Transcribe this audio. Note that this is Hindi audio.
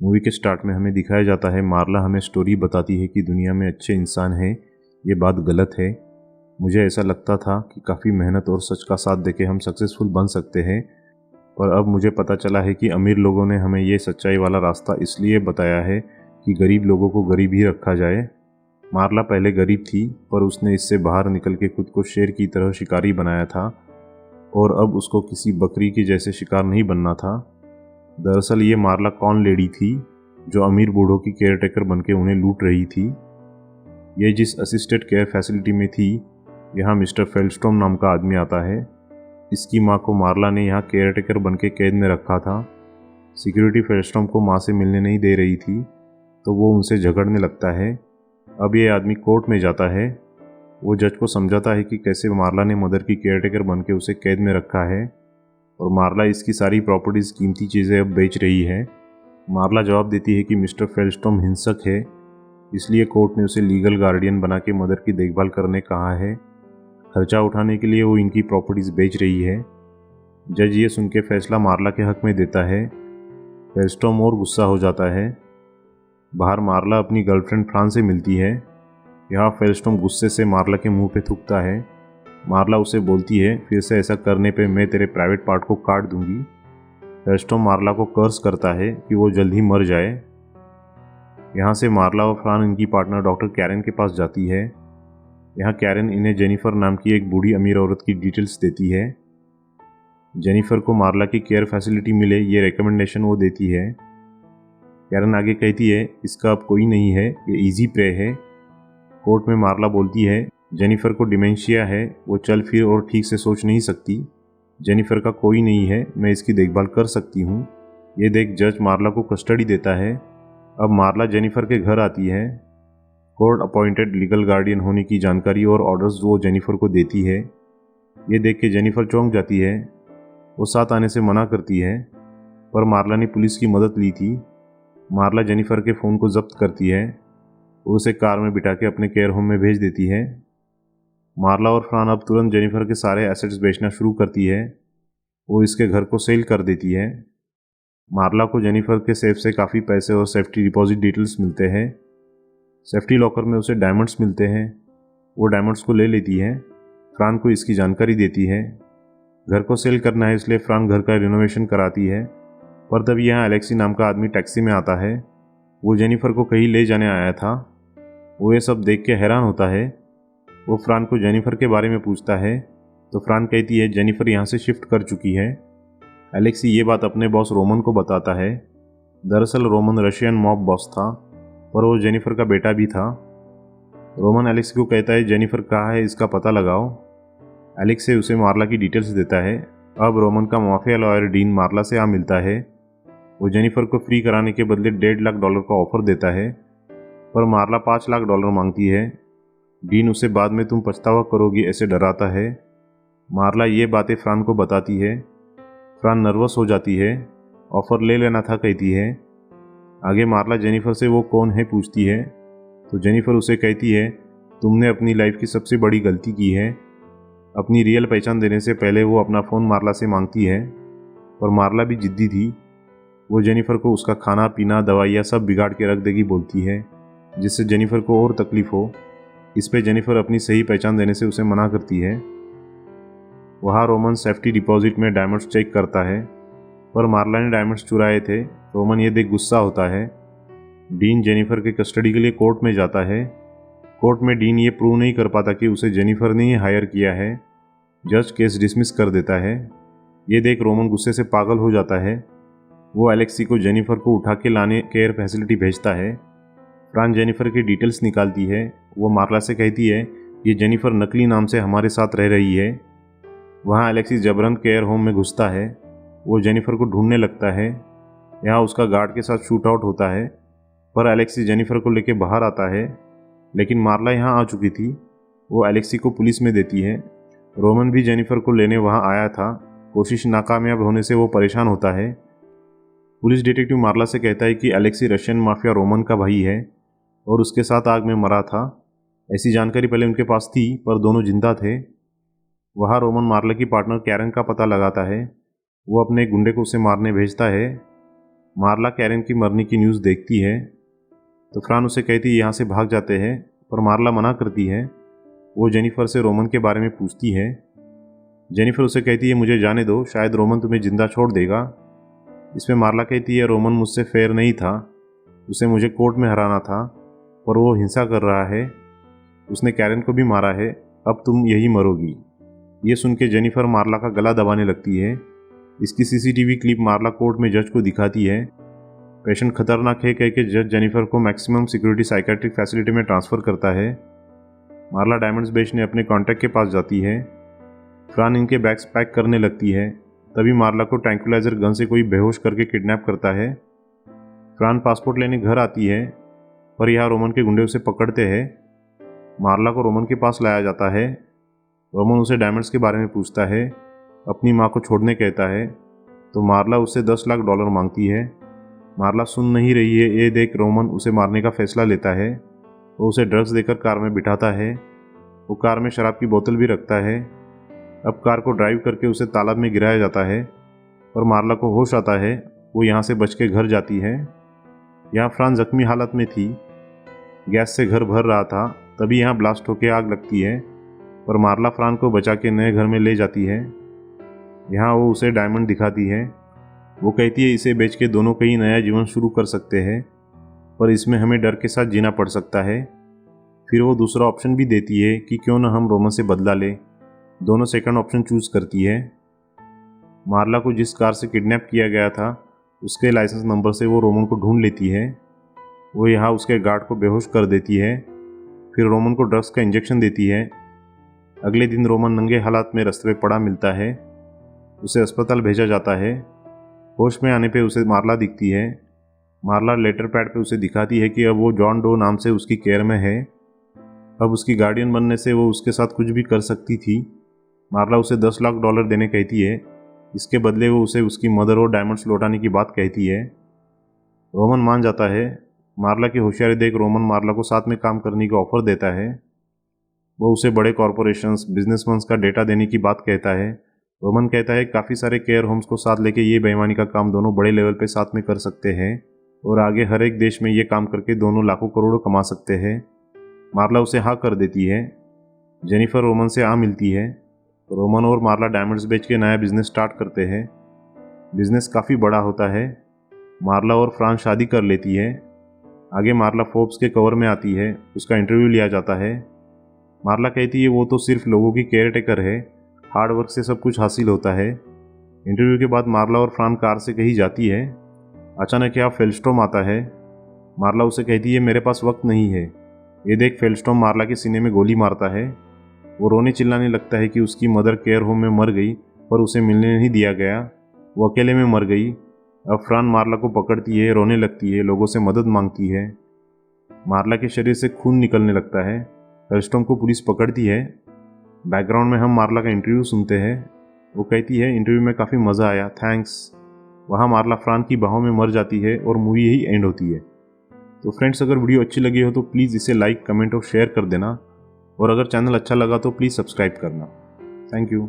मूवी के स्टार्ट में हमें दिखाया जाता है, मार्ला हमें स्टोरी बताती है कि दुनिया में अच्छे इंसान हैं। ये बात गलत है। मुझे ऐसा लगता था कि काफ़ी मेहनत और सच का साथ देके हम सक्सेसफुल बन सकते हैं, पर अब मुझे पता चला है कि अमीर लोगों ने हमें ये सच्चाई वाला रास्ता इसलिए बताया है कि गरीब लोगों को गरीब ही रखा जाए। मार्ला पहले गरीब थी, पर उसने इससे बाहर निकल के खुद को शेर की तरह शिकारी बनाया था और अब उसको किसी बकरी के जैसे शिकार नहीं बनना था। दरअसल ये मार्ला कौन लेडी थी जो अमीर बूढ़ों की केयरटेकर बनके उन्हें लूट रही थी। ये जिस असिस्टेड केयर फैसिलिटी में थी, यहाँ मिस्टर फेल्स्ट्रॉम नाम का आदमी आता है। इसकी माँ को मार्ला ने यहाँ केयरटेकर बनके कैद में रखा था। सिक्योरिटी फेल्स्ट्रॉम को माँ से मिलने नहीं दे रही थी, तो वो उनसे झगड़ने लगता है। अब ये आदमी कोर्ट में जाता है। वो जज को समझाता है कि कैसे मार्ला ने मदर की केयरटेकर बनके उसे कैद में रखा है और मार्ला इसकी सारी प्रॉपर्टीज़, कीमती चीज़ें अब बेच रही है। मार्ला जवाब देती है कि मिस्टर फेल्स्ट्रॉम हिंसक है, इसलिए कोर्ट ने उसे लीगल गार्डियन बना के मदर की देखभाल करने कहा है। खर्चा उठाने के लिए वो इनकी प्रॉपर्टीज़ बेच रही है। जज ये सुन के फैसला मार्ला के हक में देता है। फेल्स्ट्रॉम और गुस्सा हो जाता है। बाहर मार्ला अपनी गर्लफ्रेंड फ्रांस से मिलती है। यहाँ फेल्स्ट्रॉम गुस्से से मार्ला के मुंह पे थूकता है। मार्ला उसे बोलती है, फिर से ऐसा करने पे मैं तेरे प्राइवेट पार्ट को काट दूंगी। फेल्स्ट्रॉम मार्ला को कर्स करता है कि वो जल्द ही मर जाए। यहाँ से मार्ला और फ्रान इनकी पार्टनर डॉक्टर कैरन के पास जाती है। यहाँ कैरन इन्हें जेनिफर नाम की एक बूढ़ी अमीर औरत की डिटेल्स देती है। जेनिफर को मार्ला की केयर फैसिलिटी मिले, ये रिकमेंडेशन वो देती है। कैरन आगे कहती है, इसका अब कोई नहीं है, ये इजी प्रे है। कोर्ट में मार्ला बोलती है, जेनिफर को डिमेंशिया है, वो चल फिर और ठीक से सोच नहीं सकती। जेनिफर का कोई नहीं है, मैं इसकी देखभाल कर सकती हूँ। ये देख जज मार्ला को कस्टडी देता है। अब मार्ला जेनिफर के घर आती है। कोर्ट अपॉइंटेड लीगल गार्डियन होने की जानकारी और ऑर्डर्स वो जेनिफर को देती है। ये देख के जेनिफर चौंक जाती है। वो साथ आने से मना करती है, पर मार्ला ने पुलिस की मदद ली थी। मार्ला जेनिफर के फ़ोन को जब्त करती है और उसे कार में बिठा के अपने केयर होम में भेज देती है। मार्ला और फ्रान अब तुरंत जेनिफर के सारे एसेट्स बेचना शुरू करती है। वो इसके घर को सेल कर देती है। मार्ला को जेनिफर के सेफ से काफ़ी पैसे और सेफ्टी डिपॉजिट डिटेल्स मिलते हैं। सेफ्टी लॉकर में उसे डायमंड्स मिलते हैं। वो डायमंड्स को ले लेती है। फ्रान को इसकी जानकारी देती है। घर को सेल करना है, इसलिए फ्रान घर का रिनोवेशन कराती है। पर तभी यहाँ एलेक्सी नाम का आदमी टैक्सी में आता है। वो जेनिफर को कहीं ले जाने आया था। वो ये सब देख के हैरान होता है। वो फ्रान को जेनिफर के बारे में पूछता है, तो फ्रान कहती है जेनिफर यहाँ से शिफ्ट कर चुकी है। एलेक्सी ये बात अपने बॉस रोमन को बताता है। दरअसल रोमन रशियन मॉब बॉस था, पर वो जेनिफर का बेटा भी था। रोमन एलेक्सी को कहता है, जेनिफर कहाँ है, इसका पता लगाओ। एलेक्सी उसे मार्ला की डिटेल्स देता है। अब रोमन का माफिया लॉयर डीन मार्ला से आ मिलता है। वो जेनिफर को फ्री कराने के बदले $1.5 लाख का ऑफर देता है, पर मार्ला $5 लाख मांगती है। डीन उसे बाद में तुम पछतावा करोगी ऐसे डराता है। मार्ला ये बातें फ्रान को बताती है। फ्रान नर्वस हो जाती है। ऑफर ले लेना था कहती है। आगे मार्ला जेनिफर से वो कौन है पूछती है, तो जेनिफर उसे कहती है, तुमने अपनी लाइफ की सबसे बड़ी गलती की है। अपनी रियल पहचान देने से पहले वो अपना फ़ोन मार्ला से मांगती है, पर मार्ला भी जिद्दी थी। वो जेनिफर को उसका खाना पीना, दवाइयाँ सब बिगाड़ के रख देगी बोलती है, जिससे जेनिफर को और तकलीफ हो। इस पे जेनिफर अपनी सही पहचान देने से उसे मना करती है। वहाँ रोमन सेफ्टी डिपॉजिट में डायमंड्स चेक करता है, पर मार्ला ने डायमंड्स चुराए थे। रोमन ये देख गुस्सा होता है। डीन जेनिफर के कस्टडी के लिए कोर्ट में जाता है। कोर्ट में डीन ये प्रूव नहीं कर पाता कि उसे जेनिफर ने ही हायर किया है। जज केस डिसमिस कर देता है। ये देख रोमन गुस्से से पागल हो जाता है। वो एलेक्सी को जेनिफर को उठा के लाने केयर फैसिलिटी भेजता है। फ्रान जेनिफर की डिटेल्स निकालती है। वो मार्ला से कहती है, ये जेनिफर नकली नाम से हमारे साथ रह रही है। वहाँ एलेक्सी जबरन केयर होम में घुसता है। वो जेनिफर को ढूंढने लगता है। यहाँ उसका गार्ड के साथ शूट आउट होता है, पर एलेक्सी जेनिफर को लेकर बाहर आता है, लेकिन मार्ला यहाँ आ चुकी थी। वो एलेक्सी को पुलिस में देती है। रोमन भी जेनिफर को लेने वहाँ आया था। कोशिश नाकामयाब होने से वो परेशान होता है। पुलिस डिटेक्टिव मार्ला से कहता है कि एलेक्सी रशियन माफिया रोमन का भाई है और उसके साथ आग में मरा था। ऐसी जानकारी पहले उनके पास थी, पर दोनों जिंदा थे। वहाँ रोमन मार्ला की पार्टनर कैरन का पता लगाता है। वो अपने गुंडे को उसे मारने भेजता है। मार्ला कैरन की मरने की न्यूज़ देखती है तो फ्रान उसे कहती है यहाँ से भाग जाते हैं, पर मार्ला मना करती है। वो जेनिफर से रोमन के बारे में पूछती है। जेनिफर उसे कहती है मुझे जाने दो, शायद रोमन तुम्हें जिंदा छोड़ देगा। इसमें मार्ला कहती है रोमन मुझसे फेयर नहीं था, उसे मुझे कोर्ट में हराना था, पर वो हिंसा कर रहा है, उसने कैरन को भी मारा है, अब तुम यही मरोगी। ये सुन के जेनिफर मार्ला का गला दबाने लगती है। इसकी सीसीटीवी क्लिप मार्ला कोर्ट में जज को दिखाती है। पेशेंट खतरनाक है कह के जज जेनिफर को मैक्सिमम सिक्योरिटी साइकेट्रिक फैसिलिटी में ट्रांसफ़र करता है। मार्ला डायमंड्स बेचने अपने कॉन्टैक्ट के पास जाती है। फ्रान इनके बैग्स पैक करने लगती है। तभी मार्ला को ट्रैंक्विलाइजर गन से कोई बेहोश करके किडनैप करता है। फ्रान पासपोर्ट लेने घर आती है, पर यहाँ रोमन के गुंडे उसे पकड़ते हैं। मार्ला को रोमन के पास लाया जाता है। रोमन उसे डायमंड्स के बारे में पूछता है, अपनी माँ को छोड़ने कहता है, तो मार्ला उससे $10 लाख मांगती है। मार्ला सुन नहीं रही है, ये देख रोमन उसे मारने का फैसला लेता है। वो उसे ड्रग्स देकर कार में बिठाता है। वो कार में शराब की बोतल भी रखता है। अब कार को ड्राइव करके उसे तालाब में गिराया जाता है, पर मार्ला को होश आता है। वो यहाँ से बच के घर जाती है। यहाँ फ्रान जख्मी हालत में थी, गैस से घर भर रहा था, तभी यहाँ ब्लास्ट होकर आग लगती है, पर मार्ला फ्रान को बचा के नए घर में ले जाती है। यहाँ वो उसे डायमंड दिखाती है। वो कहती है इसे बेच के दोनों कहीं नया जीवन शुरू कर सकते हैं, पर इसमें हमें डर के साथ जीना पड़ सकता है। फिर वो दूसरा ऑप्शन भी देती है कि क्यों न हम रोमन से बदला लें। दोनों सेकंड ऑप्शन चूज़ करती है। मार्ला को जिस कार से किडनैप किया गया था उसके लाइसेंस नंबर से वो रोमन को ढूंढ लेती है। वो यहाँ उसके गार्ड को बेहोश कर देती है। फिर रोमन को ड्रग्स का इंजेक्शन देती है। अगले दिन रोमन नंगे हालात में रास्ते में पड़ा मिलता है। उसे अस्पताल भेजा जाता है। होश में आने पे उसे मार्ला दिखती है। मार्ला लेटर पैड पे उसे दिखाती है कि अब वो जॉन डो नाम से उसकी केयर में है। अब उसकी गार्डियन बनने से वो उसके साथ कुछ भी कर सकती थी। मार्ला उसे $10 लाख देने कहती है। इसके बदले वो उसे उसकी मदर और डायमंड्स लौटाने की बात कहती है। रोमन मान जाता है। मार्ला की होशियारी देख रोमन मार्ला को साथ में काम करने का ऑफर देता है। वो उसे बड़े कॉरपोरेशंस, बिजनेसमैन का डेटा देने की बात कहता है। रोमन कहता है काफ़ी सारे केयर होम्स को साथ लेके ये बेईमानी का काम दोनों बड़े लेवल पे साथ में कर सकते हैं और आगे हर एक देश में ये काम करके दोनों लाखों करोड़ों कमा सकते हैं। मार्ला उसे हाँ कर देती है। जेनिफर रोमन से मिलती है। रोमन और मार्ला डायमंड्स बेच के नया बिजनेस स्टार्ट करते हैं। बिजनेस काफ़ी बड़ा होता है। मार्ला और फ्रांस शादी कर लेती है। आगे मार्ला फोर्ब्स के कवर में आती है। उसका इंटरव्यू लिया जाता है। मार्ला कहती है वो तो सिर्फ लोगों की केयर टेकर है, हार्ड वर्क से सब कुछ हासिल होता है। इंटरव्यू के बाद मार्ला और फ्रान कार से कहीं जाती है। अचानक यहाँ फेल्स्ट्रॉम आता है। मार्ला उसे कहती है मेरे पास वक्त नहीं है। ये देख फेल्स्ट्रॉम मार्ला के सीने में गोली मारता है। वो रोने चिल्लाने लगता है कि उसकी मदर केयर होम में मर गई, पर उसे मिलने नहीं दिया गया, वो अकेले में मर गई। अब फ्रान मार्ला को पकड़ती है, रोने लगती है, लोगों से मदद मांगती है। मार्ला के शरीर से खून निकलने लगता है। फेल्स्ट्रॉम को पुलिस पकड़ती है। बैकग्राउंड में हम मार्ला का इंटरव्यू सुनते हैं। वो कहती है इंटरव्यू में काफ़ी मज़ा आया, थैंक्स। वहाँ मार्ला फ्रान की बाहों में मर जाती है और मूवी यही एंड होती है। तो फ्रेंड्स, अगर वीडियो अच्छी लगी हो तो प्लीज़ इसे लाइक, कमेंट और शेयर कर देना, और अगर चैनल अच्छा लगा तो प्लीज़ सब्सक्राइब करना। Thank you.